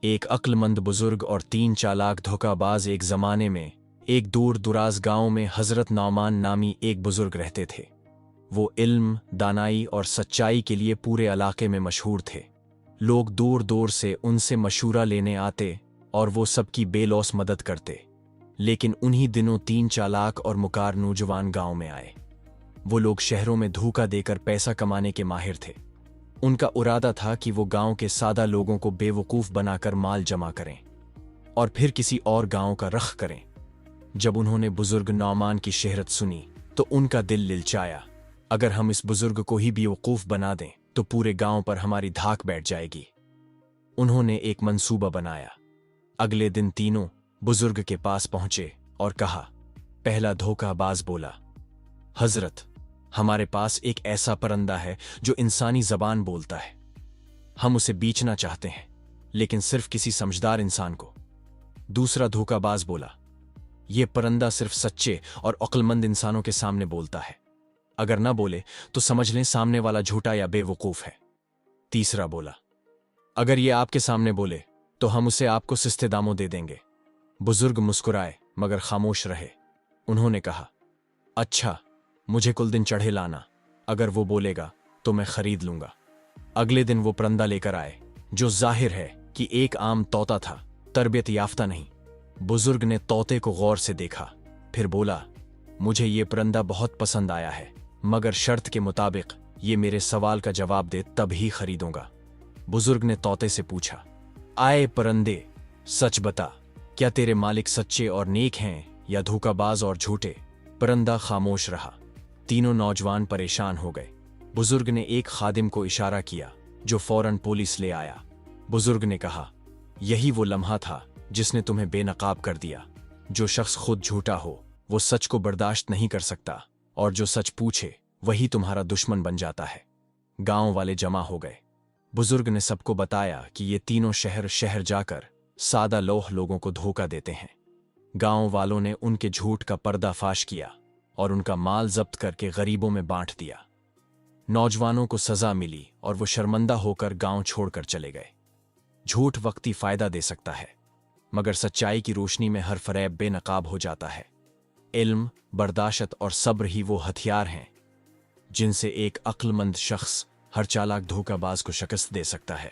एक अक्लमंद बुजुर्ग और 3 चालाक धोखाबाज। एक जमाने में एक दूर दुराज गांव में हजरत नौमान नामी एक बुजुर्ग रहते थे। वो इल्म, दानाई और सच्चाई के लिए पूरे इलाके में मशहूर थे। लोग दूर दूर से उनसे मशूरा लेने आते और वो सबकी बेलौस मदद करते। लेकिन उन्हीं दिनों 3 चालाक और मुकार नौजवान गांव में आए। वो लोग शहरों में धोखा देकर पैसा कमाने के माहिर थे। उनका इरादा था कि वो गांव के सादा लोगों को बेवकूफ़ बनाकर माल जमा करें और फिर किसी और गांव का रख करें। जब उन्होंने बुजुर्ग नौमान की शहरत सुनी तो उनका दिल लिलचाया। अगर हम इस बुजुर्ग को ही बेवकूफ़ बना दें तो पूरे गांव पर हमारी धाक बैठ जाएगी। उन्होंने एक मंसूबा बनाया। अगले दिन तीनों बुजुर्ग के पास पहुंचे और कहा। पहला धोखाबाज बोला, हजरत, हमारे पास एक ऐसा परंदा है जो इंसानी जबान बोलता है। हम उसे बेचना चाहते हैं, लेकिन सिर्फ किसी समझदार इंसान को। दूसरा धोखाबाज बोला, यह परंदा सिर्फ सच्चे और अक्लमंद इंसानों के सामने बोलता है। अगर ना बोले तो समझ लें सामने वाला झूठा या बेवकूफ है। तीसरा बोला, अगर ये आपके सामने बोले तो हम उसे आपको सस्ते दामों दे देंगे। बुजुर्ग मुस्कुराए मगर खामोश रहे। उन्होंने कहा, अच्छा, मुझे कुल दिन चढ़े लाना, अगर वो बोलेगा तो मैं खरीद लूंगा। अगले दिन वो परंदा लेकर आए, जो जाहिर है कि एक आम तोता था, तरबियत याफ्ता नहीं। बुजुर्ग ने तोते को गौर से देखा, फिर बोला, मुझे ये परंदा बहुत पसंद आया है, मगर शर्त के मुताबिक ये मेरे सवाल का जवाब दे तब ही खरीदूंगा। बुजुर्ग ने तोते से पूछा, आए परंदे, सच बता, क्या तेरे मालिक सच्चे और नेक हैं या धोखाबाज और झूठे? परंदा खामोश रहा। तीनों नौजवान परेशान हो गए। बुजुर्ग ने एक खादिम को इशारा किया, जो फौरन पुलिस ले आया। बुजुर्ग ने कहा, यही वो लम्हा था जिसने तुम्हें बेनकाब कर दिया। जो शख्स खुद झूठा हो वो सच को बर्दाश्त नहीं कर सकता, और जो सच पूछे वही तुम्हारा दुश्मन बन जाता है। गांव वाले जमा हो गए। बुजुर्ग ने सबको बताया कि ये तीनों शहर शहर जाकर सादा लोह लोगों को धोखा देते हैं। गांव वालों ने उनके झूठ का पर्दाफाश किया और उनका माल जब्त करके गरीबों में बांट दिया। नौजवानों को सजा मिली और वो शर्मिंदा होकर गांव छोड़कर चले गए। झूठ वक्ती फायदा दे सकता है, मगर सच्चाई की रोशनी में हर फरेब बेनकाब हो जाता है। इल्म, बर्दाश्त और सब्र ही वो हथियार हैं जिनसे एक अक्लमंद शख्स हर चालाक धोखाबाज को शिकस्त दे सकता है।